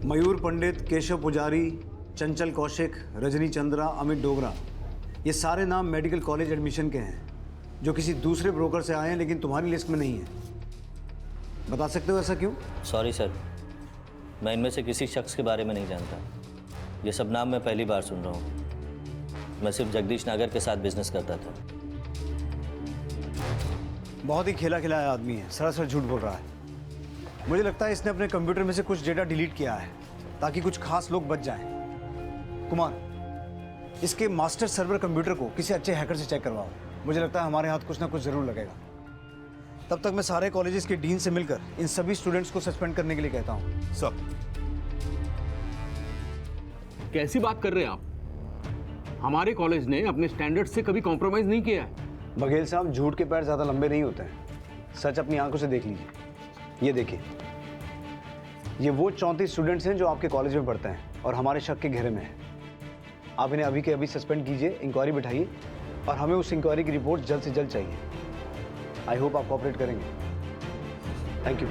मयूर पंडित, केशव पुजारी, चंचल कौशिक, रजनी चंद्रा, अमित डोगरा, ये सारे नाम मेडिकल कॉलेज एडमिशन के हैं जो किसी दूसरे ब्रोकर से आए हैं लेकिन तुम्हारी लिस्ट में नहीं है। बता सकते हो ऐसा क्यों? सॉरी सर, मैं इनमें से किसी शख्स के बारे में नहीं जानता। ये सब नाम मैं पहली बार सुन रहा हूँ। मैं सिर्फ जगदीश नागर के साथ बिजनेस करता था। बहुत ही खेला खिलाया आदमी है, सरासर झूठ बोल रहा है। मुझे लगता है इसने अपने कंप्यूटर में से कुछ डेटा डिलीट किया है ताकि कुछ खास लोग बच जाएं। कुमार, इसके मास्टर सर्वर कंप्यूटर को किसी अच्छे हैकर से चेक करवाओ। मुझे लगता है हमारे हाथ कुछ ना कुछ जरूर लगेगा। तब तक मैं सारे कॉलेजेस के डीन से मिलकर इन सभी स्टूडेंट्स को सस्पेंड करने के लिए कहता हूँ। सर, कैसी बात कर रहे हैं आप? हमारे कॉलेज ने अपने स्टैंडर्ड से कभी कॉम्प्रोमाइज नहीं किया है। बघेल साहब, झूठ के पैर ज्यादा लंबे नहीं होते हैं। सच अपनी आंखों से देख लीजिए। ये देखिए, ये वो 34 स्टूडेंट्स हैं जो आपके कॉलेज में पढ़ते हैं और हमारे शक के घेरे में हैं। आप इन्हें अभी के अभी सस्पेंड कीजिए, इंक्वायरी बिठाइए और हमें उस इंक्वायरी की रिपोर्ट जल्द से जल्द चाहिए। आई होप आप कोऑपरेट करेंगे। Thank you.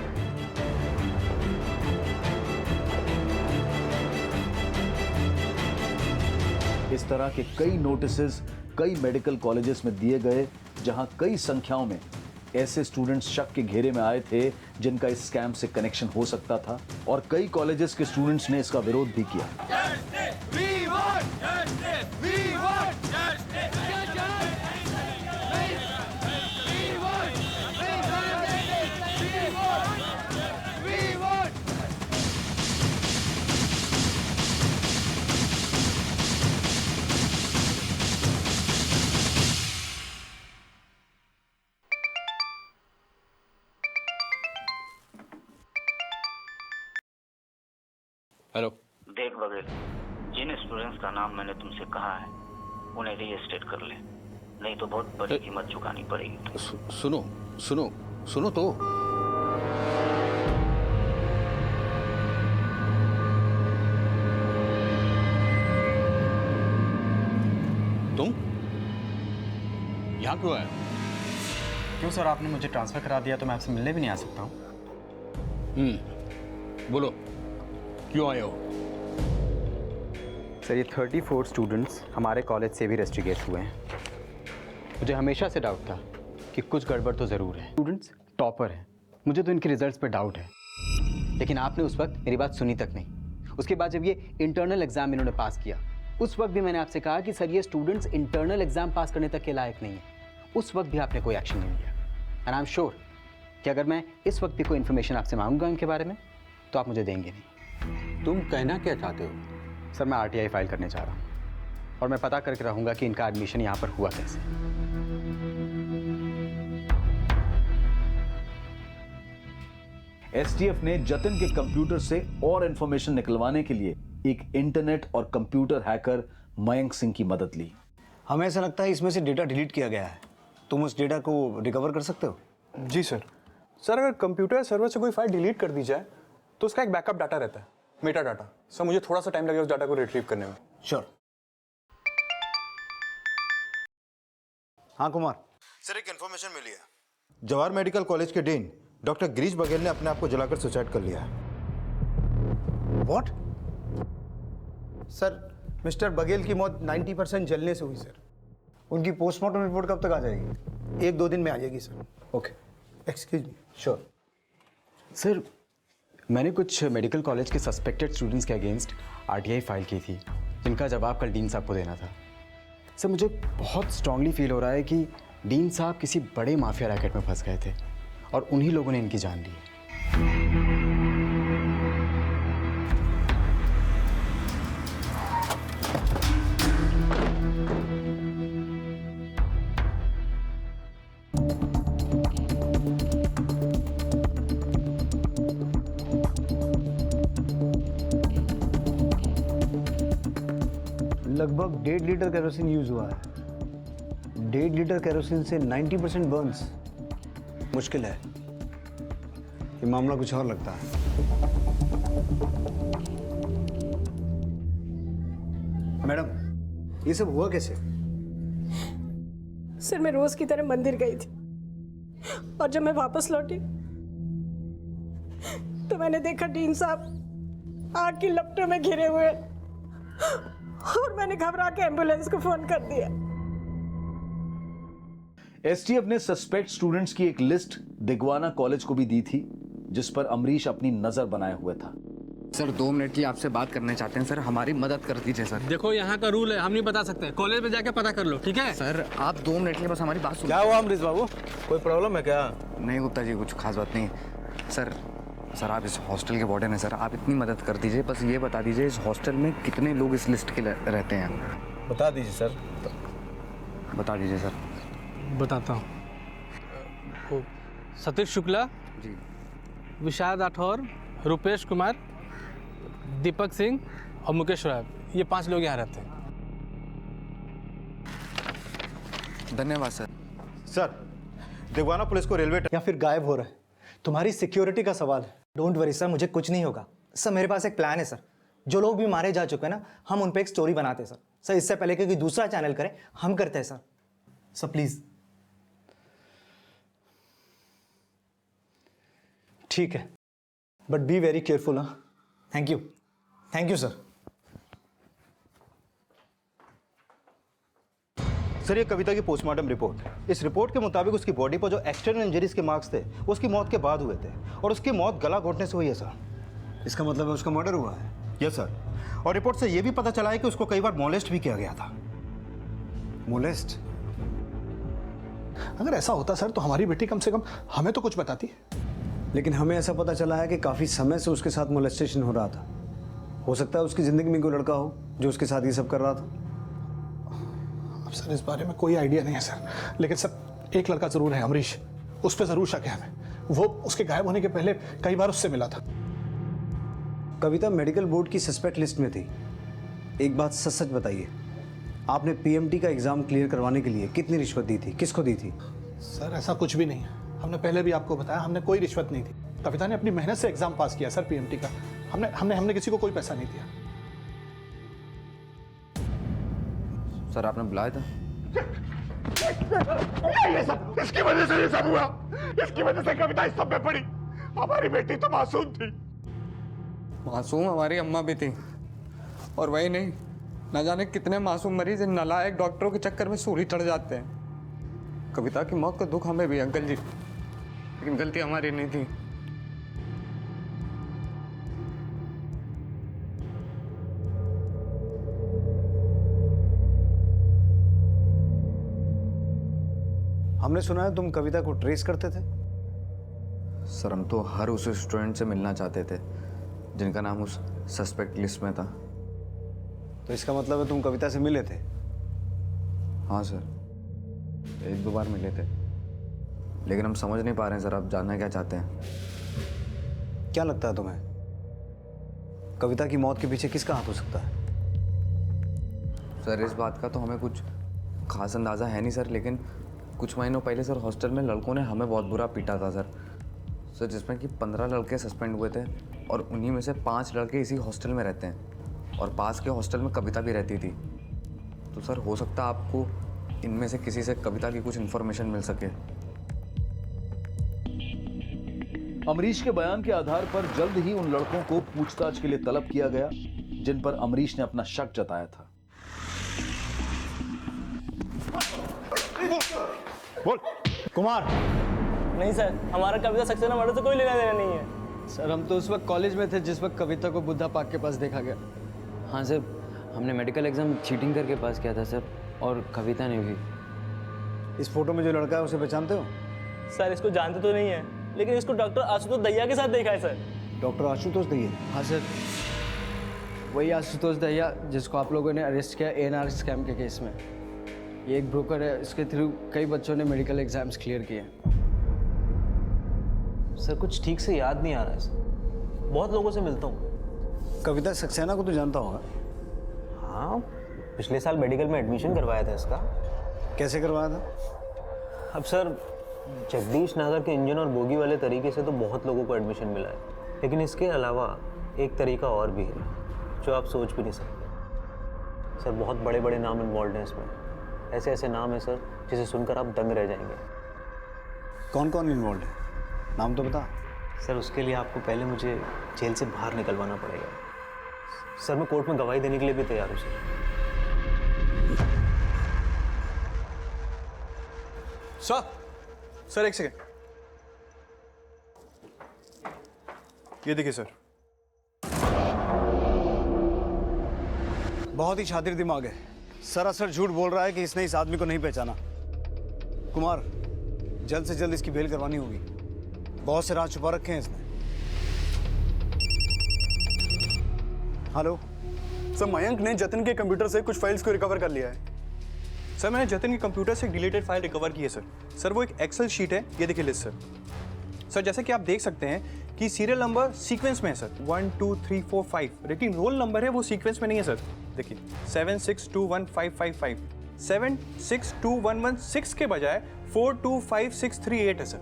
इस तरह के कई नोटिसेस कई मेडिकल कॉलेजेस में दिए गए जहां कई संख्याओं में ऐसे स्टूडेंट्स शक के घेरे में आए थे जिनका इस स्कैम से कनेक्शन हो सकता था, और कई कॉलेजेस के स्टूडेंट्स ने इसका विरोध भी किया। हेलो। देख बघेल, जिन स्टूडेंट्स का नाम मैंने तुमसे कहा है उन्हें रीस्टेट कर ले, नहीं तो बहुत बड़ी कीमत चुकानी पड़ेगी। सुनो सुनो सुनो तो। तुम यहाँ क्यों आए? क्यों सर, आपने मुझे ट्रांसफर करा दिया तो मैं आपसे मिलने भी नहीं आ सकता हूँ। बोलो, क्यों आए हो? सर, ये 34 स्टूडेंट्स हमारे कॉलेज से भी रेस्ट्रिगेट हुए हैं। मुझे हमेशा से डाउट था कि कुछ गड़बड़ तो ज़रूर है। स्टूडेंट्स टॉपर हैं, मुझे तो इनके रिजल्ट्स पर डाउट है, लेकिन आपने उस वक्त मेरी बात सुनी तक नहीं। उसके बाद जब ये इंटरनल एग्ज़ाम इन्होंने पास किया, उस वक्त भी मैंने आपसे कहा कि सर ये स्टूडेंट्स इंटरनल एग्ज़ाम पास करने तक के लायक नहीं है। उस वक्त भी आपने कोई एक्शन नहीं लिया। एंड आई एम श्योर कि अगर मैं इस वक्त भी कोई इन्फॉर्मेशन आपसे मांगूंगा इनके बारे में तो आप मुझे देंगे नहीं। तुम कहना क्या चाहते हो? सर, मैं RTI फाइल करने जा रहा हूँ और मैं पता करके रहूँगा कि इनका एडमिशन यहाँ पर हुआ कैसे। STF ने जतिन के कंप्यूटर से और इंफॉर्मेशन निकलवाने के लिए एक इंटरनेट और कंप्यूटर हैकर मयंक सिंह की मदद ली। हमें ऐसा लगता है इसमें से डेटा डिलीट किया गया है। तुम उस डेटा को रिकवर कर सकते हो? जी सर। सर, अगर कंप्यूटर सर्वर से कोई फाइल डिलीट कर दी जाए तो उसका एक बैकअप डाटा रहता है, मेटा डाटा। सर, मुझे थोड़ा सा टाइम लगेगा उस डाटा को रिट्रीव करने में। श्योर। हाँ कुमार। सर, एक इन्फॉर्मेशन मिली है। जवाहर मेडिकल कॉलेज के डीन डॉक्टर गिरीश बघेल ने अपने आप को जलाकर सुसाइड कर लिया है। व्हाट? सर, मिस्टर बघेल की मौत 90% जलने से हुई सर। उनकी पोस्टमार्टम रिपोर्ट कब तक आ जाएगी? 1-2 दिन में आ जाएगी sir. Okay, excuse me. Sure. Sir, मैंने कुछ मेडिकल कॉलेज के सस्पेक्टेड स्टूडेंट्स के अगेंस्ट RTI फाइल की थी जिनका जवाब कल डीन साहब को देना था। सर, मुझे बहुत स्ट्रांगली फील हो रहा है कि डीन साहब किसी बड़े माफिया रैकेट में फंस गए थे और उन्हीं लोगों ने इनकी जान ली है। लगभग 1.5 लीटर केरोसिन यूज हुआ है। 1.5 लीटर केरोसिन से 90% बर्न्स मुश्किल है। ये मामला कुछ और लगता है। मैडम, ये सब हुआ कैसे? सर, मैं रोज की तरह मंदिर गई थी और जब मैं वापस लौटी तो मैंने देखा डीन साहब आग की लपटों में घिरे हुए हैं। और मैंने घबरा के एम्बुलेंस को फोन कर दिया। एसटीएफ ने सस्पेक्ट स्टूडेंट्स की एक लिस्ट दिगवाना कॉलेज को भी दी थी, जिस पर अमरीश अपनी नजर बनाए हुए था। सर 2 मिनट की आपसे बात करना चाहते हैं सर, हमारी मदद कर दीजिए सर। देखो यहाँ का रूल है, हम नहीं बता सकते, कॉलेज में जाके पता कर लो, ठीक है? सर आप 2 मिनट के लिए बस हमारी बात सुनो। क्या हुआ अमरीश बाबू, कोई प्रॉब्लम है क्या? नहीं गुप्ता जी, कुछ खास बात नहीं सर। सर आप इस हॉस्टल के वार्डन हैं सर, आप इतनी मदद कर दीजिए, बस ये बता दीजिए इस हॉस्टल में कितने लोग इस लिस्ट के रहते हैं। बता दीजिए सर। बता दीजिए सर। बताता हूँ। सतीश शुक्ला जी, विशाल राठौर, रुपेश कुमार, दीपक सिंह और मुकेश राय, ये 5 लोग यहाँ रहते हैं। धन्यवाद सर। सर, दिगवाना पुलिस को रेलवे या फिर गायब हो रहा है। तुम्हारी सिक्योरिटी का सवाल है। डोंट वरी सर, मुझे कुछ नहीं होगा सर। मेरे पास एक प्लान है सर। जो लोग भी मारे जा चुके हैं ना, हम उन पे एक स्टोरी बनाते हैं सर। सर इससे पहले कि कोई दूसरा चैनल करे, हम करते हैं सर। Sir please. ठीक है, बट बी वेरी केयरफुल। हाँ, thank you. Thank you sir. Sir, ये कविता की पोस्टमार्टम रिपोर्ट। इस रिपोर्ट के मुताबिक उसकी बॉडी पर जो एक्सटर्नल इंजरीज के मार्क्स थे, वो उसकी मौत के बाद हुए थे, और उसकी मौत गला घोटने से हुई है सर। इसका मतलब है उसका मर्डर हुआ है? यस सर, और रिपोर्ट से ये भी पता चला है कि उसको कई बार मोलेस्ट भी किया गया था। मोलेस्ट? अगर ऐसा होता सर तो हमारी बेटी कम से कम हमें तो कुछ बताती। लेकिन हमें ऐसा पता चला है कि काफ़ी समय से उसके साथ मोलेस्टेशन हो रहा था। हो सकता है उसकी ज़िंदगी में कोई लड़का हो जो उसके साथ ये सब कर रहा था। अब सर इस बारे में कोई आइडिया नहीं है सर, लेकिन सर एक लड़का ज़रूर है, अमरीश। उस पर ज़रूर शक है हमें। वो उसके गायब होने के पहले कई बार उससे मिला था। कविता मेडिकल बोर्ड की सस्पेक्ट लिस्ट में थी। एक बात सच सच बताइए, आपने पीएमटी का एग्ज़ाम क्लियर करवाने के लिए कितनी रिश्वत दी थी, किसको दी थी? सर ऐसा कुछ भी नहीं है। हमने पहले भी आपको बताया, हमने कोई रिश्वत नहीं थी। कविता ने अपनी मेहनत से एग्जाम पास किया सर पीएमटी का। हमने किसी को कोई पैसा नहीं दिया। सर आपने बुलाया था? ये सब इसकी वजह से ये सब हुआ। इसकी वजह से कविता इस सब में पड़ी। हमारी बेटी तो मासूम थी। मासूम हमारी अम्मा भी थी, और वही नहीं, न जाने कितने मासूम मरीज इन नालायक डॉक्टरों के चक्कर में सूली चढ़ जाते हैं। कविता की मौत का दुख हमें भी अंकल जी, लेकिन गलती हमारी नहीं थी। हमने सुना है तुम कविता को ट्रेस करते थे। सर हम तो हर उस स्टूडेंट से मिलना चाहते थे जिनका नाम उस सस्पेक्ट लिस्ट में था। तो इसका मतलब है तुम कविता से मिले थे? हाँ सर, 1-2 बार मिले थे, लेकिन हम समझ नहीं पा रहे हैं सर, आप जानना क्या चाहते हैं? क्या लगता है तुम्हें, कविता की मौत के पीछे किसका हाथ हो सकता है? सर इस बात का तो हमें कुछ खास अंदाज़ा है नहीं सर, लेकिन कुछ महीनों पहले सर हॉस्टल में लड़कों ने हमें बहुत बुरा पीटा था सर, जिसमें कि 15 लड़के सस्पेंड हुए थे, और उन्हीं में से 5 लड़के इसी हॉस्टल में रहते हैं, और पास के हॉस्टल में कविता भी रहती थी। तो सर हो सकता है आपको इनमें से किसी से कविता की कुछ इन्फॉर्मेशन मिल सके। अमरीश के बयान के आधार पर जल्द ही उन लड़कों को पूछताछ के लिए तलब किया गया जिन पर अमरीश ने अपना शक जताया था। बोल कुमार। नहीं सर, हमारा कविता सक्सेना मर्डर से कोई लेना देना नहीं है। सर हम तो उस वक्त कॉलेज में थे जिस वक्त कविता को बुद्धा पार्क के पास देखा गया। हाँ सर, हमने मेडिकल एग्जाम चीटिंग करके पास किया था सर, और कविता ने भी। इस फोटो में जो लड़का है उसे पहचानते हो? सर इसको जानते तो नहीं है, लेकिन इसको डॉक्टर आशुतोष दहिया के साथ देखा है सर। डॉक्टर आशुतोष दहिया? हाँ सर, वही आशुतोष दहिया जिसको आप लोगों ने अरेस्ट किया ANR स्कैम के केस में। ये एक ब्रोकर है, इसके थ्रू कई बच्चों ने मेडिकल एग्जाम्स क्लियर किए। सर कुछ ठीक से याद नहीं आ रहा है सर, बहुत लोगों से मिलता हूँ। कविता सक्सेना को तो जानता होगा? हाँ, पिछले साल मेडिकल में एडमिशन करवाया था इसका। कैसे करवाया था? अब सर जगदीश नागर के इंजन और बोगी वाले तरीके से तो बहुत लोगों को एडमिशन मिला है, लेकिन इसके अलावा एक तरीका और भी है जो आप सोच भी नहीं सकते। सर बहुत बड़े बड़े नाम इन्वॉल्व हैं इसमें, ऐसे ऐसे नाम है सर जिसे सुनकर आप दंग रह जाएंगे। कौन कौन इन्वॉल्व है, नाम तो बता। सर उसके लिए आपको पहले मुझे जेल से बाहर निकलवाना पड़ेगा। सर मैं कोर्ट में गवाही देने के लिए भी तैयार हूँ सर। सर एक सेकेंड, ये देखिए सर। बहुत ही शातिर दिमाग है, सरासर झूठ बोल रहा है कि इसने इस आदमी को नहीं पहचाना। कुमार, जल्द से जल्द इसकी बेल करवानी होगी, बहुत से राज छुपा रखे हैं इसने। हेलो सर, मयंक ने जतिन के कंप्यूटर से कुछ फाइल्स को रिकवर कर लिया है। सर मैंने जतिन के कंप्यूटर से एक डिलीटेड फाइल रिकवर की है सर। सर वो एक एक्सेल शीट है, ये देखिए लिस्ट सर। सर जैसे कि आप देख सकते हैं कि सीरियल नंबर सीक्वेंस में है सर, 1 2 3 4 5, लेकिन रोल नंबर है वो सीक्वेंस में नहीं है सर। देखिए 7621555, 76211 के बजाय 425638 है सर।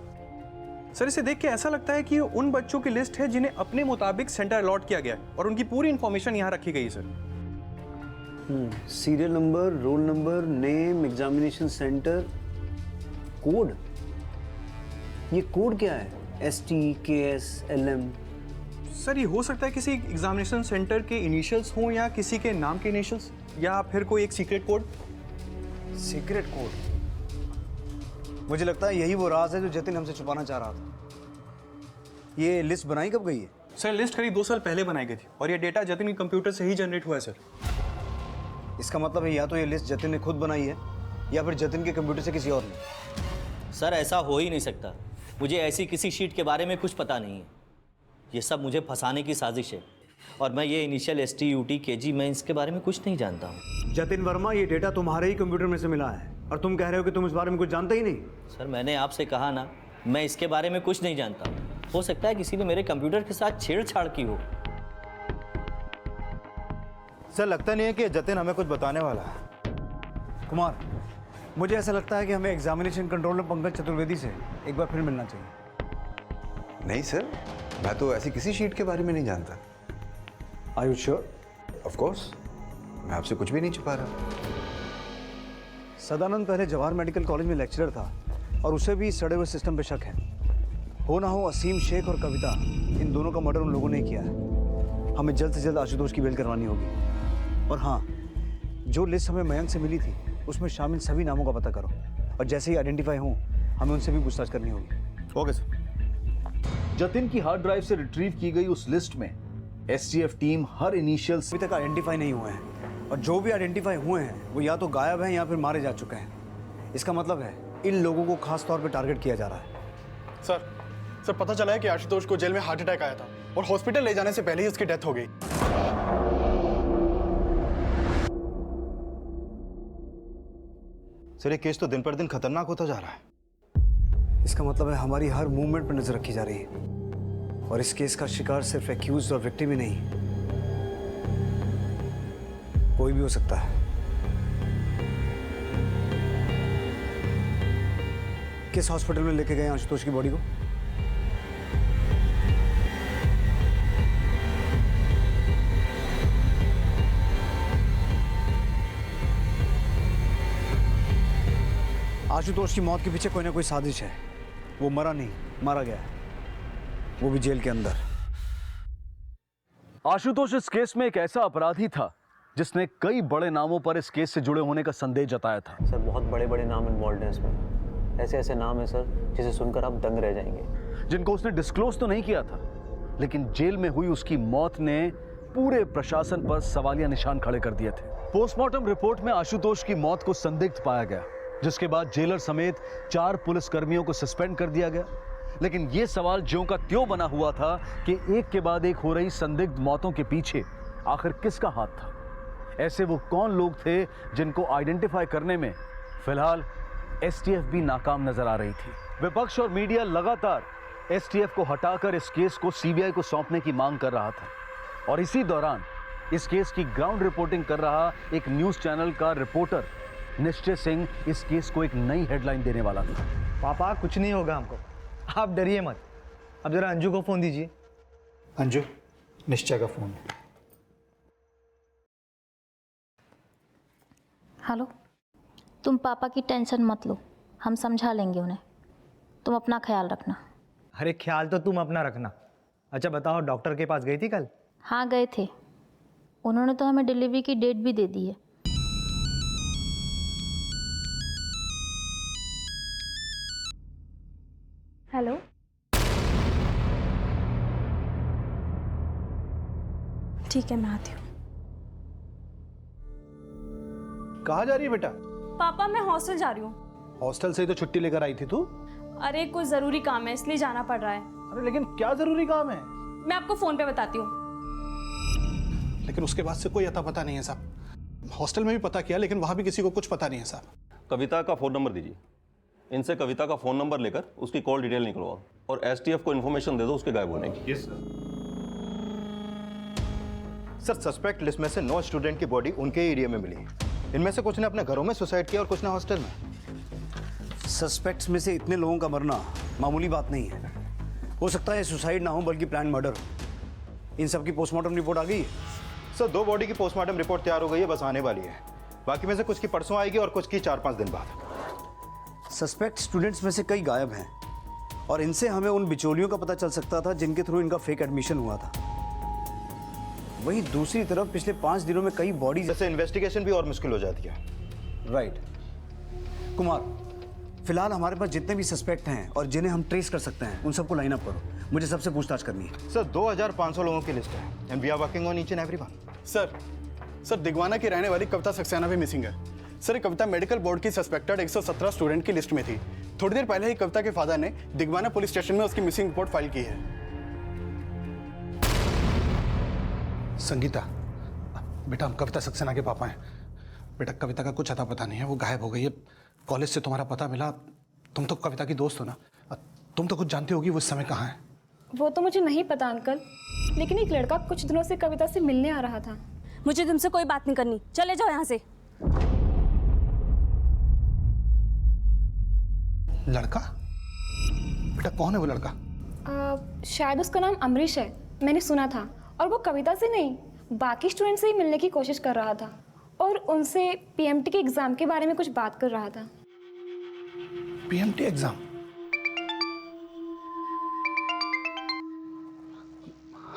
सर इसे देख के ऐसा लगता है कि ये उन बच्चों की लिस्ट है जिन्हें अपने मुताबिक सेंटर अलॉट किया गया है और उनकी पूरी इंफॉर्मेशन यहाँ रखी गई है sir. Serial number, roll number, name, examination centre, code. ये कोड क्या है? ST, KS, LM। सर ये हो सकता है किसी एग्जामिनेशन सेंटर के इनिशियल्स हों या किसी के नाम के इनिशियल्स, या फिर कोई एक सीक्रेट कोड। Secret code? मुझे लगता है यही वो राज है जो जतिन हमसे छुपाना चाह रहा था। ये लिस्ट बनाई कब गई है? सर लिस्ट करीब 2 साल पहले बनाई गई थी और ये डेटा जतिन के कंप्यूटर से ही जनरेट हुआ है सर। इसका मतलब है या तो ये लिस्ट जतिन ने खुद बनाई है या फिर जतिन के कंप्यूटर से किसी और ने। सर ऐसा हो ही नहीं सकता, मुझे ऐसी किसी शीट के बारे में कुछ पता नहीं है। ये सब मुझे फंसाने की साजिश है और मैं ये इनिशियल ST, UT, KG मैं इसके बारे में कुछ नहीं जानता हूँ। जतिन वर्मा, ये डेटा तुम्हारे ही कंप्यूटर में से मिला है और तुम कह रहे हो कि तुम इस बारे में कुछ जानते ही नहीं। सर मैंने आपसे कहा ना, मैं इसके बारे में कुछ नहीं जानता। हो सकता है किसी ने मेरे कंप्यूटर के साथ छेड़छाड़ की हो। सर लगता नहीं है कि जतिन हमें कुछ बताने वाला है। कुमार, मुझे ऐसा लगता है कि हमें एग्जामिनेशन कंट्रोलर पंकज चतुर्वेदी से एक बार फिर मिलना चाहिए। नहीं सर, मैं तो ऐसी किसी शीट के बारे में नहीं जानता। Are you sure? Of course, मैं आपसे कुछ भी नहीं छुपा रहा। सदानंद पहले जवाहर मेडिकल कॉलेज में लेक्चरर था और उसे भी सड़े हुए सिस्टम पे शक है। हो ना हो असीम शेख और कविता, इन दोनों का मर्डर उन लोगों ने किया है। हमें जल्द से जल्द आशुतोष की बेल करवानी होगी। और हाँ, जो लिस्ट हमें मयंक से मिली थी उसमें शामिल सभी नामों का पता करो और जैसे ही आइडेंटिफाई हों हमें उनसे भी पूछताछ करनी होगी। Okay sir. जतिन की हार्ड ड्राइव से रिट्रीव की गई उस लिस्ट में STF टीम हर इनिशियल्स अभी तक आइडेंटिफाई नहीं हुए हैं और जो भी आइडेंटिफाई हुए हैं वो या तो गायब हैं या फिर मारे जा चुके हैं। इसका मतलब है इन लोगों को खास तौर पे टारगेट किया जा रहा है। सर पता चला है कि आशुतोष को जेल में हार्ट अटैक आया था और हॉस्पिटल ले जाने से पहले ही उसकी डेथ हो गई। सर ये केस तो दिन पर दिन खतरनाक होता जा रहा है। इसका मतलब है हमारी हर मूवमेंट पर नजर रखी जा रही है और इस केस का शिकार सिर्फ एक्यूज और विक्टिम ही नहीं, कोई भी हो सकता है। किस हॉस्पिटल में लेके गए आशुतोष की बॉडी को? आशुतोष की मौत के पीछे कोई ना कोई साजिश है। वो मरा नहीं, मारा गया है, वो भी जेल के अंदर। आशुतोष इस केस में एक ऐसा अपराधी था जिसने कई बड़े नामों पर इस केस से जुड़े होने का संदेह जताया था। सर बहुत बड़े बड़े नाम इन्वॉल्व हैं इसमें, ऐसे ऐसे नाम है सर जिसे सुनकर आप दंग रह जाएंगे, जिनको उसने डिस्क्लोज तो नहीं किया था, लेकिन जेल में हुई उसकी मौत ने पूरे प्रशासन पर सवालिया निशान खड़े कर दिए थे। पोस्टमार्टम रिपोर्ट में आशुतोष की मौत को संदिग्ध पाया गया, जिसके बाद जेलर समेत 4 पुलिसकर्मियों को सस्पेंड कर दिया गया। लेकिन यह सवाल ज्यों का त्यों बना हुआ था कि एक के बाद एक हो रही संदिग्ध मौतों के पीछे आखिर किसका हाथ था। ऐसे वो कौन लोग थे जिनको आइडेंटिफाई करने में फिलहाल STF भी नाकाम नजर आ रही थी। विपक्ष और मीडिया लगातार STF को हटाकर इस केस को CBI को सौंपने की मांग कर रहा था और इसी दौरान इस केस की ग्राउंड रिपोर्टिंग कर रहा एक न्यूज चैनल का रिपोर्टर निश्चय सिंह इस केस को एक नई हेडलाइन देने वाला था। पापा कुछ नहीं होगा हमको, आप डरिए मत। अब जरा अंजू को फोन दीजिए। अंजू, निश्चय का फोन। हेलो, तुम पापा की टेंशन मत लो, हम समझा लेंगे उन्हें, तुम अपना ख्याल रखना। अरे ख्याल तो तुम अपना रखना। अच्छा बताओ, डॉक्टर के पास गई थी कल? हाँ गए थे, उन्होंने तो हमें डिलीवरी की डेट भी दे दी है। हेलो, ठीक है मैं आती हूँ। कहाँ जा रही है बेटा? पापा मैं हॉस्टल जा रही हूँ। हॉस्टल से ही तो छुट्टी लेकर आई थी तू। अरे कुछ जरूरी काम है इसलिए जाना पड़ रहा है। अरे लेकिन क्या जरूरी काम है? मैं आपको फोन पे बताती हूँ। लेकिन उसके बाद से कोई अता पता नहीं है साहब। हॉस्टल में भी पता किया लेकिन वहां भी किसी को कुछ पता नहीं है साहब। कविता का फ़ोन नंबर दीजिए। इनसे कविता का फ़ोन नंबर लेकर उसकी कॉल डिटेल निकलवाओ और एसटीएफ को इन्फॉर्मेशन दे दो उसके गायब होने की। Yes sir. सस्पेक्ट लिस्ट में से 9 स्टूडेंट की बॉडी उनके एरिया में मिली। इनमें से कुछ ने अपने घरों में सुसाइड किया और कुछ ने हॉस्टल में। सस्पेक्ट्स में से इतने लोगों का मरना मामूली बात नहीं है। हो सकता है सुसाइड ना हो बल्कि प्लान मर्डर। इन सब की पोस्टमार्टम रिपोर्ट आ गई है? सर 2 बॉडी की पोस्टमार्टम रिपोर्ट तैयार हो गई है, बस आने वाली है। बाकी में से कुछ की परसों आएगी और कुछ की 4-5 दिन बाद। सस्पेक्ट स्टूडेंट्स में से कई गायब हैं और इनसे हमें उन बिचौलियों का पता चल सकता था जिनके थ्रू इनका फेक एडमिशन हुआ था। वहीं दूसरी तरफ पिछले 5 दिनों में कई बॉडीज। जैसे इन्वेस्टिगेशन भी और मुश्किल हो जाती है। राइट कुमार, फिलहाल हमारे पास जितने भी सस्पेक्ट हैं और जिन्हें हम ट्रेस कर सकते हैं उन सबको लाइन अप करो। मुझे सबसे पूछताछ करनी है। सर 2500 लोगों की लिस्ट है and we are working on each and everyone. Sir Digwana की रहने वाली कविता सक्सेना भी मिसिंग है। सर ये कविता मेडिकल बोर्ड की सस्पेक्टेड 117 स्टूडेंट की लिस्ट में थी। थोड़ी देर पहले ही कविता के फादर ने दिगवाना पुलिस स्टेशन में उसकी मिसिंग रिपोर्ट फाइल की है। संगीता, बेटा हम कविता सक्सेना के पापा हैं। बेटा कविता का कुछ अता पता नहीं है, वो गायब हो गई है। कॉलेज से तुम्हारा पता मिला। तुम तो कविता की दोस्त हो ना, तुम तो कुछ जानती होगी वो इस समय कहाँ है। वो तो मुझे नहीं पता अंकल, लेकिन एक लड़का कुछ दिनों से कविता से मिलने आ रहा था। मुझे तुमसे कोई बात नहीं करनी, चले जाओ यहाँ से। लड़का? बेटा कौन है वो लड़का? शायद उसका नाम अमरीश है, मैंने सुना था। और वो कविता से नहीं बाकी स्टूडेंट से ही मिलने की कोशिश कर रहा था और उनसे पीएमटी के एग्जाम के बारे में कुछ बात कर रहा था। PMT exam?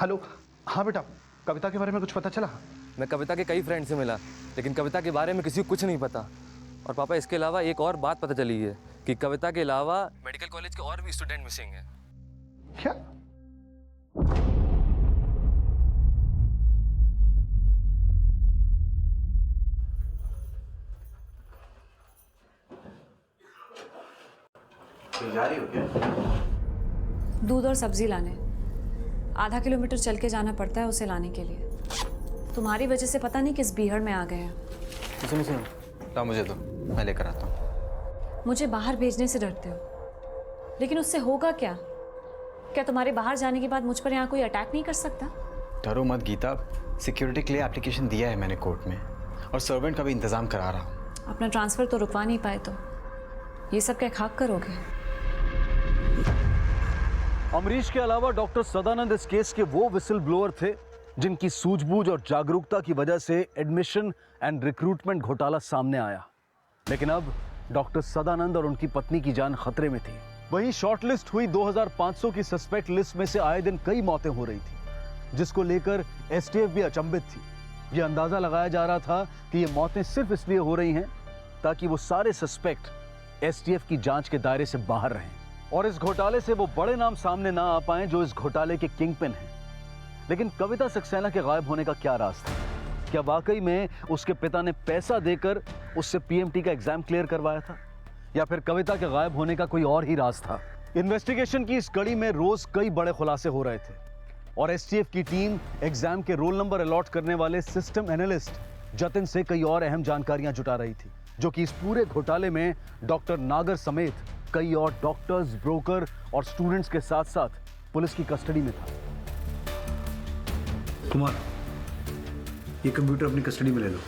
हेलो, हाँ बेटा कविता के बारे में कुछ पता चला? मैं कविता के कई फ्रेंड से मिला लेकिन कविता के बारे में किसी को कुछ नहीं पता। और पापा इसके अलावा एक और बात पता चली है कि कविता के अलावा मेडिकल कॉलेज के और भी स्टूडेंट मिसिंग हैं। क्या? जा रही हो क्या? दूध और सब्जी लाने। आधा किलोमीटर चल के जाना पड़ता है उसे लाने के लिए। तुम्हारी वजह से पता नहीं किस बीहड़ में आ गए हैं। सुनो ला मुझे दो, मैं लेकर आता हूँ। मुझे बाहर भेजने से डरते हो, लेकिन उससे होगा क्या? क्या तुम्हारे बाहर जाने के बाद मुझ पर यहाँ कोई अटैक नहीं कर सकता? डरो मत गीता, सिक्योरिटी के लिए एप्लीकेशन दिया है मैंने कोर्ट में और सर्वेंट का भी इंतजाम करा रहा हूँ। अपना ट्रांसफ़र तो रुकवा नहीं पाए तो ये सब क्या खाक करोगे? अमरीश के अलावा डॉक्टर सदानंद इस केस के वो विसल ब्लोअर थे जिनकी सूझबूझ और जागरूकता की वजह से एडमिशन एंड रिक्रूटमेंट घोटाला सामने आया। लेकिन अब डॉक्टर सदानंद और उनकी पत्नी की जान खतरे में थी। वहीं शॉर्टलिस्ट हुई 2500 की सस्पेक्ट लिस्ट में से आए दिन कई मौतें हो रही थी, जिसको लेकर एसटीएफ भी अचंभित थी। यह अंदाजा लगाया जा रहा था कि ये मौतें सिर्फ इसलिए हो रही हैं ताकि वो सारे सस्पेक्ट एसटीएफ की जांच के दायरे से बाहर रहें और इस घोटाले से वो बड़े नाम सामने ना आ पाएं जो इस घोटाले के किंगपिन हैं। लेकिन कविता सक्सेना के गायब होने का क्या राज था? क्या वाकई में उसके पिता ने पैसा देकर उससे पीएमटी का एग्जाम क्लियर करवाया था, या फिर कविता के गायब होने का कोई और ही राज था? इन्वेस्टिगेशन की इस कड़ी में रोज कई बड़े खुलासे हो रहे थे और एसटीएफ की टीम एग्जाम के रोल नंबर अलॉट करने वाले सिस्टम एनालिस्ट जतिन से कई और अहम जानकारियां जुटा रही थी, जो कि इस पूरे घोटाले में डॉक्टर नागर समेत कई और डॉक्टर्स, ब्रोकर और स्टूडेंट्स के साथ साथ पुलिस की कस्टडी में था। कुमार, ये कंप्यूटर अपनी कस्टडी में ले लो।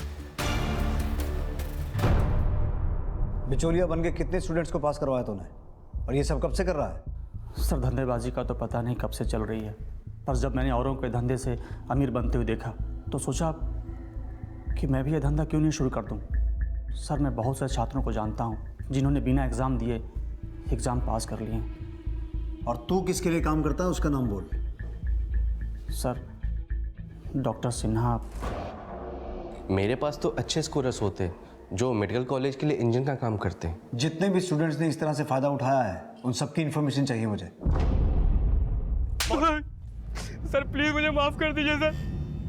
बिचौलिया बन के कितने स्टूडेंट्स को पास करवाया तूने, और ये सब कब से कर रहा है? सर धंधेबाजी का तो पता नहीं कब से चल रही है, पर जब मैंने औरों के धंधे से अमीर बनते हुए देखा तो सोचा कि मैं भी ये धंधा क्यों नहीं शुरू कर दूं। सर मैं बहुत से छात्रों को जानता हूं जिन्होंने बिना एग्ज़ाम दिए एग्ज़ाम पास कर लिए। और तू किसके लिए काम करता है उसका नाम बोल। सर डॉक्टर सिन्हा मेरे पास तो अच्छे स्कोरर्स होते हैं जो मेडिकल कॉलेज के लिए इंजन का काम करते हैं। जितने भी स्टूडेंट्स ने इस तरह से फ़ायदा उठाया है उन सबकी इन्फॉर्मेशन चाहिए मुझे। सर प्लीज़ मुझे माफ़ कर दीजिए सर,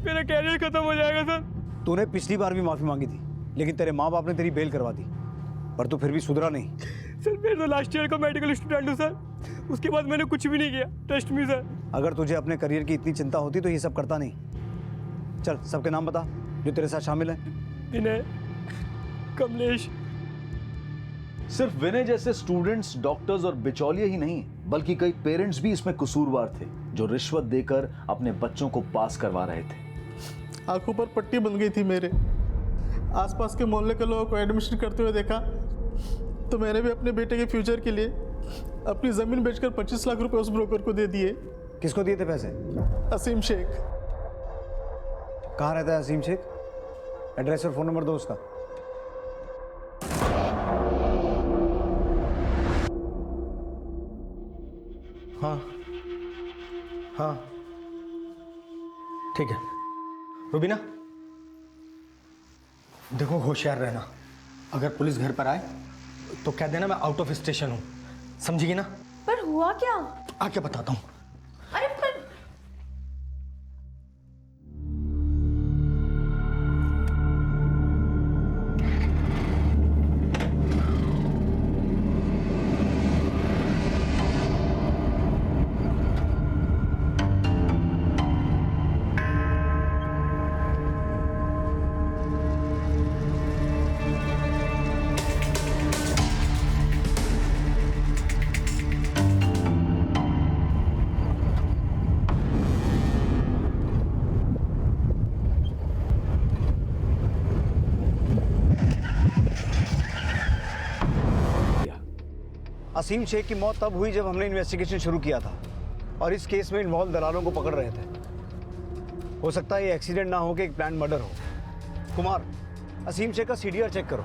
मेरा कैरियर ख़त्म हो जाएगा सर। तूने पिछली बार भी माफ़ी मांगी थी, लेकिन तेरे माँ बाप ने तेरी बेल करवा दी, पर तू फिर भी सुधरा नहीं। सर मैं तो लास्ट ईयर का मेडिकल स्टूडेंट हूँ सर, उसके बाद मैंने कुछ भी नहीं किया, ट्रस्ट मी सर। अगर तुझे अपने करियर की इतनी चिंता होती तो ये सब करता नहीं। चल सबके नाम बता जो तेरे साथ शामिल हैं। विनय, कमलेश। सिर्फ विनय जैसे स्टूडेंट्स, डॉक्टर्स और बिचौलिए ही नहीं बल्कि कई पेरेंट्स भी इसमें कसूरवार थे जो रिश्वत देकर अपने बच्चों को पास करवा रहे थे। आंखों पर पट्टी बन गई थी मेरे। आसपास के मोहल्ले के लोगों को एडमिशन करते हुए देखा तो मैंने भी अपने बेटे के फ्यूचर के लिए अपनी ज़मीन बेचकर 25 लाख रुपए उस ब्रोकर को दे दिए। किसको दिए थे पैसे? असीम शेख। कहाँ रहता है असीम शेख? एड्रेस और फ़ोन नंबर दो उसका। हाँ हाँ ठीक है। रुबीना देखो, होशियार रहना। अगर पुलिस घर पर आए तो कह देना मैं आउट ऑफ स्टेशन हूँ, समझेगी ना? पर हुआ क्या? आके बताता हूँ। अरे पर असीम शेख की मौत तब हुई जब हमने इन्वेस्टिगेशन शुरू किया था और इस केस में इन्वॉल्व दलालों को पकड़ रहे थे। हो सकता है ये एक्सीडेंट ना हो कि एक प्लान मर्डर हो। कुमार, असीम शेख का सीडीआर चेक करो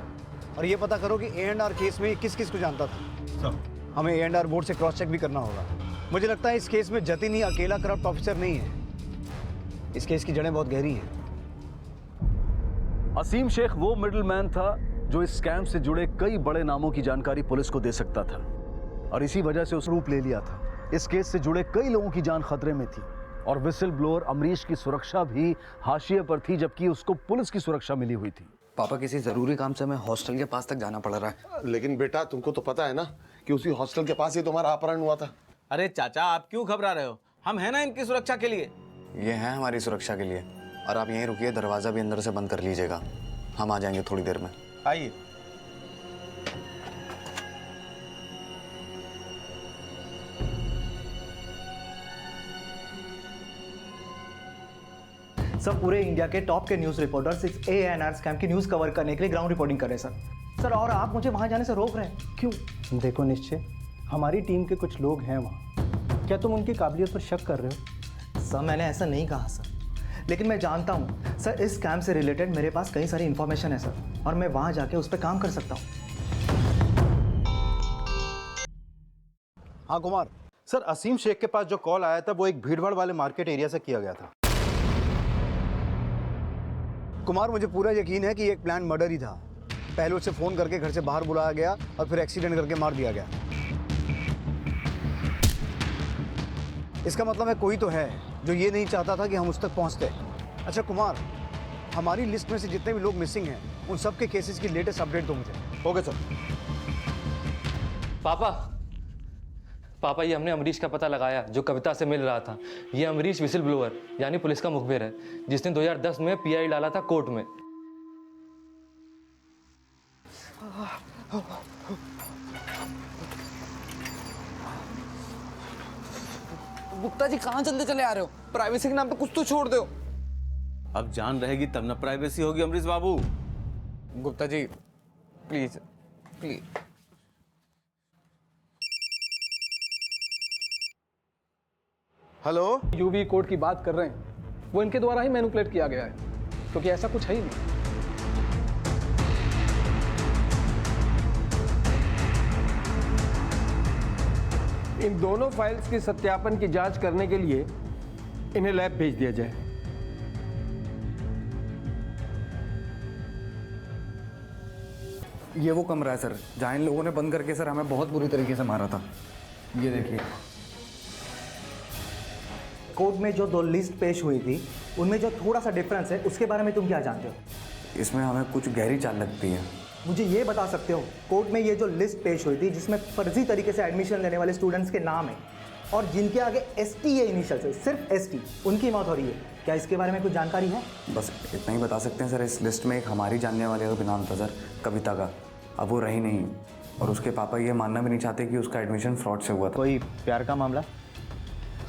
और ये पता करो कि A&R केस में किस किस को जानता था। हमें A&R बोर्ड से क्रॉस चेक भी करना होगा। मुझे लगता है इस केस में जतिन ही अकेला करप्ट ऑफिसर नहीं है। इस केस की जड़ें बहुत गहरी हैं। असीम शेख वो मिडलमैन था जो इस स्कैम से जुड़े कई बड़े नामों की जानकारी पुलिस को दे सकता था और इसी वजह से उस रूप ले लिया था। इस केस से जुड़े कई लोगों की जान खतरे में थी और विसिल ब्लोअर अमरीश की सुरक्षा भी हाशिए पर थी, जबकि उसको पुलिस की सुरक्षा मिली हुई थी। पापा, किसी जरूरी काम से हमें हॉस्टल के पास तक जाना पड़ रहा है। लेकिन बेटा तुमको तो पता है ना कि उसी हॉस्टल के पास ही तुम्हारा अपहरण हुआ था। अरे चाचा, आप क्यों घबरा रहे हो? हम हैं ना इनकी सुरक्षा के लिए। ये है हमारी सुरक्षा के लिए। और आप यहीं रुकिए, दरवाजा भी अंदर से बंद कर लीजिएगा, हम आ जाएंगे थोड़ी देर में। आइए। सब पूरे इंडिया के टॉप के न्यूज़ रिपोर्टर्स इस A&R स्कैम की न्यूज़ कवर करने के लिए ग्राउंड रिपोर्टिंग कर रहे हैं सर। और आप मुझे वहाँ जाने से रोक रहे हैं, क्यों? देखो निश्चय, हमारी टीम के कुछ लोग हैं वहाँ। क्या तुम उनकी काबिलियत पर शक कर रहे हो? सर मैंने ऐसा नहीं कहा सर, लेकिन मैं जानता हूँ सर इस स्कैम से रिलेटेड मेरे पास कई सारी इन्फॉर्मेशन है सर, और मैं वहाँ जाके उस पर काम कर सकता हूँ। हाँ कुमार। सर, असीम शेख के पास जो कॉल आया था वो एक भीड़भाड़ वाले मार्केट एरिया से किया गया था। कुमार, मुझे पूरा यकीन है कि ये एक प्लान मर्डर ही था। पहले उसे फोन करके घर से बाहर बुलाया गया और फिर एक्सीडेंट करके मार दिया गया। इसका मतलब है कोई तो है जो ये नहीं चाहता था कि हम उस तक पहुंचते। अच्छा कुमार, हमारी लिस्ट में से जितने भी लोग मिसिंग हैं उन सब के केसेस की लेटेस्ट अपडेट दो मुझे। Okay sir. पापा, ये हमने अमरीश का पता लगाया जो कविता से मिल रहा था। ये अमरीश विसिल ब्लोअर यानी पुलिस का मुखबिर है, जिसने 2010 में PI डाला था कोर्ट में। गुप्ता जी कहाँ जल्दी चले आ रहे हो? प्राइवेसी के नाम पे कुछ तो छोड़ दो। अब जान रहेगी तब ना प्राइवेसी होगी अमरीश बाबू। Gupta ji please please. Hello, UV code की बात कर रहे हैं, वो इनके द्वारा ही मैनिपुलेट किया गया है, क्योंकि ऐसा कुछ है ही नहीं। इन दोनों फाइल्स के सत्यापन की जांच करने के लिए इन्हें लैब भेज दिया जाए। ये वो कमरा है सर जहाँ इन लोगों ने बंद करके सर हमें बहुत बुरी तरीके से मारा था। ये देखिए, कोर्ट में जो 2 लिस्ट पेश हुई थी उनमें जो थोड़ा सा डिफरेंस है उसके बारे में तुम क्या जानते हो? इसमें हमें कुछ गहरी चाल लगती है। मुझे ये बता सकते हो कोर्ट में ये जो लिस्ट पेश हुई थी जिसमें फर्जी तरीके से एडमिशन लेने वाले स्टूडेंट्स के नाम है और जिनके आगे ST है इनिशियल से, सिर्फ ST, उनकी मौत हो रही है, क्या इसके बारे में कुछ जानकारी है? बस इतना ही बता सकते हैं सर। इस लिस्ट में एक हमारी जानने वाले का भी नाम था सर, कविता का। अब वो रही नहीं और उसके पापा ये मानना भी नहीं चाहते कि उसका एडमिशन फ्रॉड से हुआ था। कोई प्यार का मामला?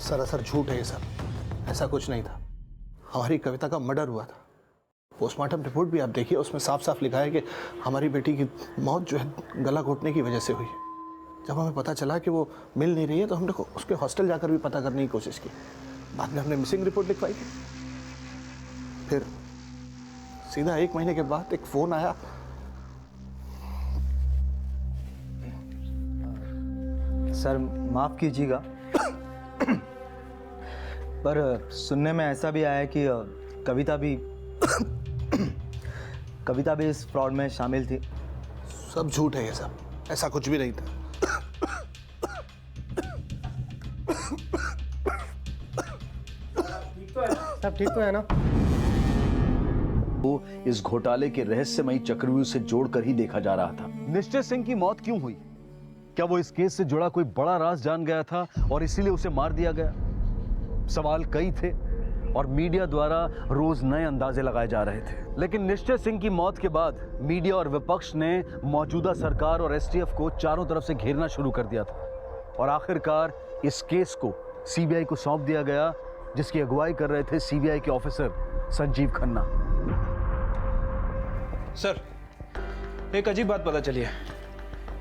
सरासर झूठ है ये सब, ऐसा कुछ नहीं था। हमारी कविता का मर्डर हुआ था। पोस्टमार्टम रिपोर्ट भी आप देखिए, उसमें साफ साफ लिखा है कि हमारी बेटी की मौत जो है गला घोटने की वजह से हुई है। जब हमें पता चला कि वो मिल नहीं रही है तो हमने उसके हॉस्टल जाकर भी पता करने की कोशिश की। बाद में हमने मिसिंग रिपोर्ट लिखवाई थी। फिर सीधा 1 महीने के बाद एक फ़ोन आया। सर माफ़ कीजिएगा पर सुनने में ऐसा भी आया है कि कविता भी इस फ्रॉड में शामिल थी। सब झूठ है ये सब, ऐसा कुछ भी नहीं था। सब ठीक तो है ना? वो इस घोटाले के रहस्यमयी चक्रव्यूह से जोड़कर ही देखा जा रहा था। निश्चय सिंह की मौत क्यों हुई? क्या वो इस केस से जुड़ा कोई बड़ा राज जान गया था और इसीलिए उसे मार दिया गया? सवाल कई थे और मीडिया द्वारा रोज नए अंदाजे लगाए जा रहे थे। लेकिन निश्चय सिंह की मौत के बाद मीडिया और विपक्ष ने मौजूदा सरकार और STF को चारों तरफ से घेरना शुरू कर दिया था और आखिरकार इस केस को CBI को सौंप दिया गया, जिसकी अगुवाई कर रहे थे CBI के ऑफिसर संजीव खन्ना। सर, एक अजीब बात पता चली है।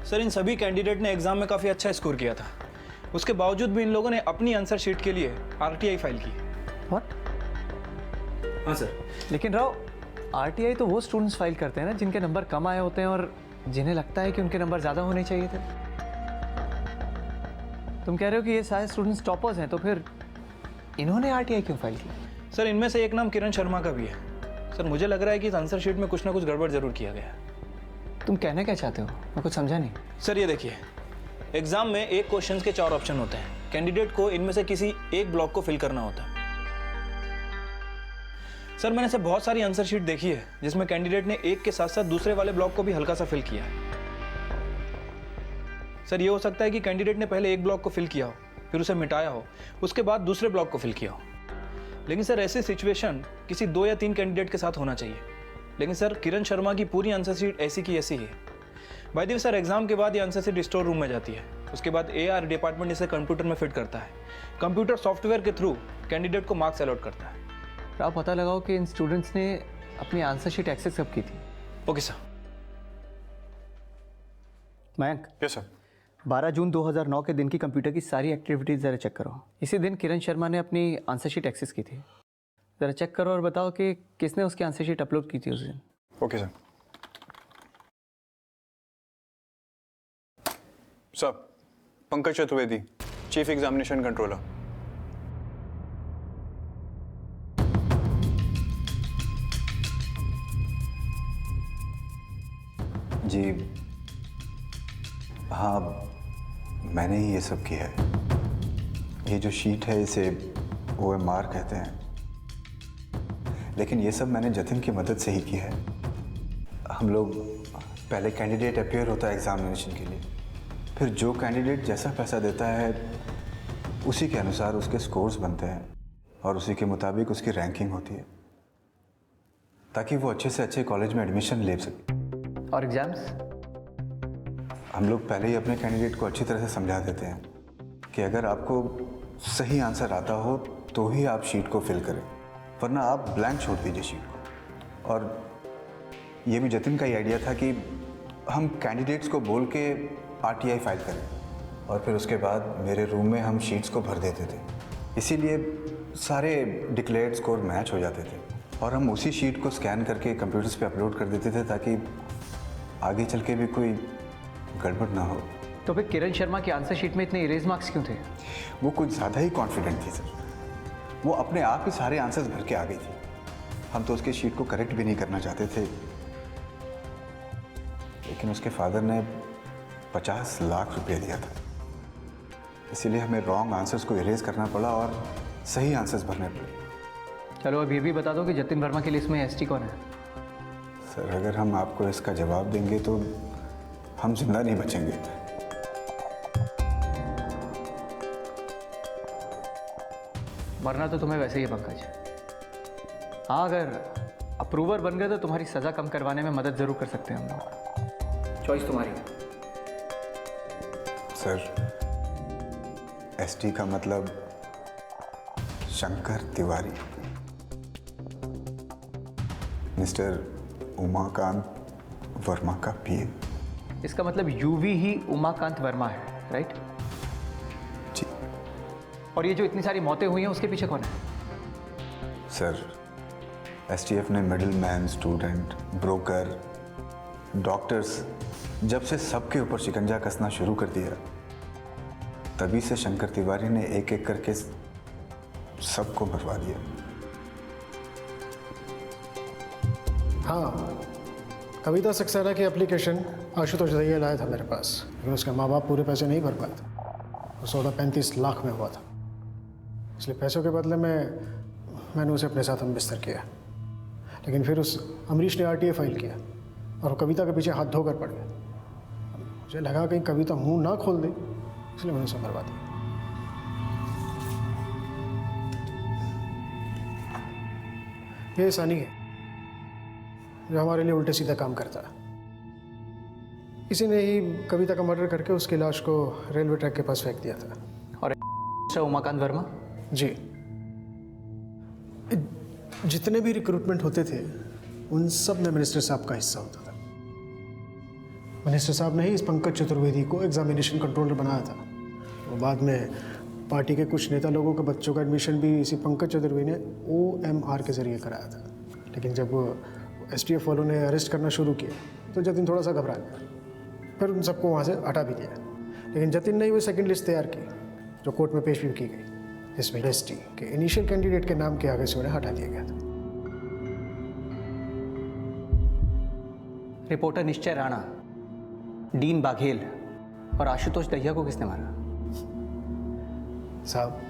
सर, इन सभी कैंडिडेट ने एग्जाम में काफ़ी अच्छा स्कोर किया था। उसके बावजूद भी इन लोगों ने अपनी आंसर शीट के लिए RTI फाइल की। व्हाट? हाँ सर। लेकिन राव, RTI तो वो स्टूडेंट्स फाइल करते हैं ना जिनके नंबर कम आए होते हैं और जिन्हें लगता है कि उनके नंबर ज़्यादा होने चाहिए थे। तुम कह रहे हो कि ये सारे स्टूडेंट्स टॉपर्स हैं, तो फिर इन्होंने RTI क्यों फाइल की? सर, इनमें से एक नाम किरण शर्मा का भी है। सर, मुझे लग रहा है कि इस आंसर शीट में कुछ ना कुछ गड़बड़ जरूर किया गया है। तुम कहना क्या चाहते हो? मैं कुछ समझा नहीं। सर, ये देखिए, एग्जाम में एक क्वेश्चन के 4 ऑप्शन होते हैं। कैंडिडेट को इनमें से किसी एक ब्लॉक को फिल करना होता है। सर, मैंने से बहुत सारी आंसर शीट देखी है जिसमें कैंडिडेट ने एक के साथ साथ दूसरे वाले ब्लॉक को भी हल्का सा फिल किया है। सर, ये हो सकता है कि कैंडिडेट ने पहले एक ब्लॉक को फिल किया हो, फिर उसे मिटाया हो, उसके बाद दूसरे ब्लॉक को फिल किया हो। लेकिन सर, ऐसी सिचुएशन किसी 2 या 3 कैंडिडेट के साथ होना चाहिए। लेकिन सर, किरण शर्मा की पूरी आंसर शीट ऐसी की ऐसी है। By the way sir, exam के बाद ये आंसर शीट स्टोर रूम में जाती है। उसके बाद AR डिपार्टमेंट इसे कंप्यूटर में फिट करता है। कंप्यूटर सॉफ्टवेयर के थ्रू कैंडिडेट को मार्क्स अलॉट करता है। आप पता लगाओ कि इन स्टूडेंट्स ने अपनी आंसर शीट एक्सेस कब की थी। Okay sir. Mayank. Yes sir. 12 जून 2009 के दिन की कंप्यूटर की सारी एक्टिविटीज ज़रा चेक करो। इसी दिन किरण शर्मा ने अपनी आंसर शीट एक्सेस की थी। ज़रा चेक करो और बताओ कि किसने उसकी आंसर शीट अपलोड की थी उस दिन। Okay sir. Sir, Pankaj Chaturvedi, chief examination controller. जी हाँ, मैंने ही ये सब किया है। ये जो शीट है इसे OMR कहते हैं, लेकिन ये सब मैंने जतिन की मदद से ही किया है। हम लोग पहले कैंडिडेट अपीयर होता है एग्जामिनेशन के लिए, फिर जो कैंडिडेट जैसा पैसा देता है उसी के अनुसार उसके स्कोर्स बनते हैं और उसी के मुताबिक उसकी रैंकिंग होती है ताकि वो अच्छे से अच्छे कॉलेज में एडमिशन ले सके। और एग्जाम्स? हम लोग पहले ही अपने कैंडिडेट को अच्छी तरह से समझा देते हैं कि अगर आपको सही आंसर आता हो तो ही आप शीट को फिल करें, वरना आप ब्लैंक छोड़ दीजिए शीट को। और ये भी जतिन का ही आइडिया था कि हम कैंडिडेट्स को बोल के RTI फाइल करें और फिर उसके बाद मेरे रूम में हम शीट्स को भर देते थे। इसीलिए सारे डिक्लेयर्ड स्कोर मैच हो जाते थे और हम उसी शीट को स्कैन करके कंप्यूटर्स पे अपलोड कर देते थे ताकि आगे चल के भी कोई गड़बड़ ना हो। तो फिर किरण शर्मा की आंसर शीट में इतने इरेज मार्क्स क्यों थे? वो कुछ ज़्यादा ही कॉन्फिडेंट थी सर। वो अपने आप ही सारे आंसर्स भर के आ गई थी। हम तो उसके शीट को करेक्ट भी नहीं करना चाहते थे। लेकिन उसके फादर ने 50 लाख रुपए दिया था, इसीलिए हमें रॉन्ग आंसर्स को इरेज करना पड़ा और सही आंसर्स भरने पड़े। चलो अब ये भी बता दो कि जतिन वर्मा की लिस्ट में एसटी कौन है? सर अगर हम आपको इसका जवाब देंगे तो हम जिंदा नहीं बचेंगे। मरना तो तुम्हें वैसे ही है पंकज। हाँ, अगर अप्रूवर बन गए तो तुम्हारी सज़ा कम करवाने में मदद ज़रूर कर सकते हैं हम लोग। चॉइस तुम्हारी है। सर एसटी का मतलब शंकर तिवारी, मिस्टर उमाकांत वर्मा का पीए। इसका मतलब यूवी ही उमाकांत वर्मा है, राइट? जी। और ये जो इतनी सारी मौतें हुई हैं उसके पीछे कौन है? सर एसटीएफ ने मिडिलमैन, स्टूडेंट, ब्रोकर, डॉक्टर्स, जब से सबके ऊपर शिकंजा कसना शुरू कर दिया तभी से शंकर तिवारी ने एक एक करके सबको मरवा दिया। हाँ, कविता सक्सेना की एप्लीकेशन आशुतोष दहिया लाया था मेरे पास, लेकिन उसके माँ बाप पूरे पैसे नहीं भर पाए थे। वो सौदा 35 लाख में हुआ था, इसलिए पैसों के बदले में मैंने उसे अपने साथ हम बिस्तर किया। लेकिन फिर उस अमरीश ने आरटीए फाइल किया और वो कविता के पीछे हाथ धोकर पड़ गया। मुझे लगा कहीं कविता मुंह ना खोल दे, इसलिए मैंने उसे मरवा दिया। ये सानी है जो हमारे लिए उल्टे सीधा काम करता है। इसी ने ही कविता का मर्डर करके उसकी लाश को रेलवे ट्रैक के पास फेंक दिया था। और उमाकांत वर्मा? जी, जितने भी रिक्रूटमेंट होते थे उन सब में मिनिस्टर साहब का हिस्सा होता था। मिनिस्टर साहब ने ही इस पंकज चतुर्वेदी को एग्जामिनेशन कंट्रोलर बनाया था। वो बाद में पार्टी के कुछ नेता लोगों के बच्चों का एडमिशन भी इसी पंकज चतुर्वेदी ने OMR के जरिए कराया था। लेकिन जब STF वालों ने अरेस्ट करना शुरू किया तो जतिन थोड़ा सा घबरा गया, फिर उन सबको वहाँ से हटा भी दिया। लेकिन जतिन ने वो सेकंड लिस्ट तैयार की जो कोर्ट में पेश भी की गई, जिसमें ST के इनिशियल कैंडिडेट के नाम के आगे से उन्हें हटा दिया गया था। रिपोर्टर निश्चय राणा, डीन बाघेल और आशुतोष दहिया को किसने मारा? साहब,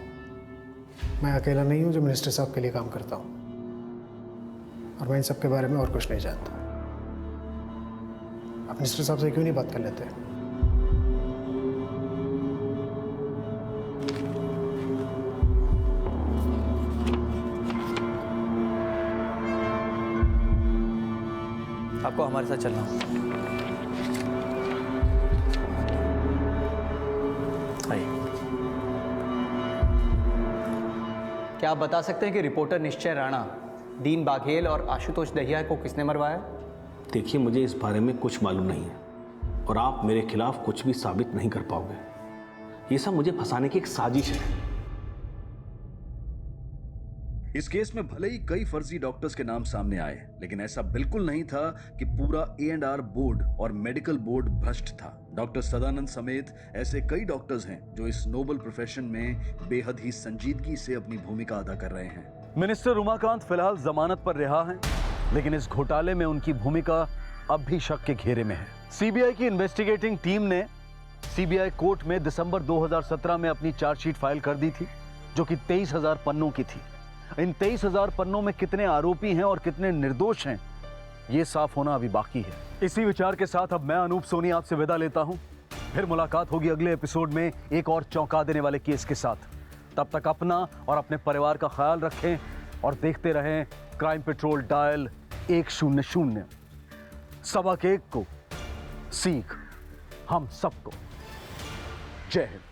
मैं अकेला नहीं हूं जो मिनिस्टर साहब के लिए काम करता हूं, और मैं इन सब के बारे में और कुछ नहीं जानता। आप मिनिस्टर साहब से क्यों नहीं बात कर लेते? आपको हमारे साथ चलना होगा। क्या आप बता सकते हैं कि रिपोर्टर निश्चय राणा, दीन बाघेल और आशुतोष दहिया को किसने मरवाया? देखिए, मुझे इस बारे में कुछ मालूम नहीं है और आप मेरे खिलाफ कुछ भी साबित नहीं कर पाओगे। ये सब मुझे फंसाने की एक साजिश है। इस केस में भले ही कई फर्जी डॉक्टर्स के नाम सामने आए, लेकिन ऐसा बिल्कुल नहीं था कि पूरा A&R बोर्ड और मेडिकल बोर्ड भ्रष्ट था। डॉक्टर सदानंद समेत ऐसे कई डॉक्टर्स हैं जो इस नोबल प्रोफेशन में बेहद ही संजीदगी से अपनी भूमिका अदा कर रहे हैं। मिनिस्टर उमाकांत फिलहाल जमानत पर रिहा हैं, लेकिन इस घोटाले में उनकी भूमिका अब भी शक के घेरे में है। सीबीआई की इन्वेस्टिगेटिंग टीम ने सीबीआई कोर्ट में दिसंबर 2017 में अपनी चार्जशीट फाइल कर दी थी, जो कि 23,000 पन्नों की थी। इन 23,000 पन्नों में कितने आरोपी हैं और कितने निर्दोष हैं, ये साफ होना अभी बाकी है। इसी विचार के साथ अब मैं अनूप सोनी आपसे विदा लेता हूं। फिर मुलाकात होगी अगले एपिसोड में एक और चौंका देने वाले केस के साथ। तब तक अपना और अपने परिवार का ख्याल रखें और देखते रहें क्राइम पेट्रोल डायल 100। सबक एक को सीख हम सबको। जय हिंद।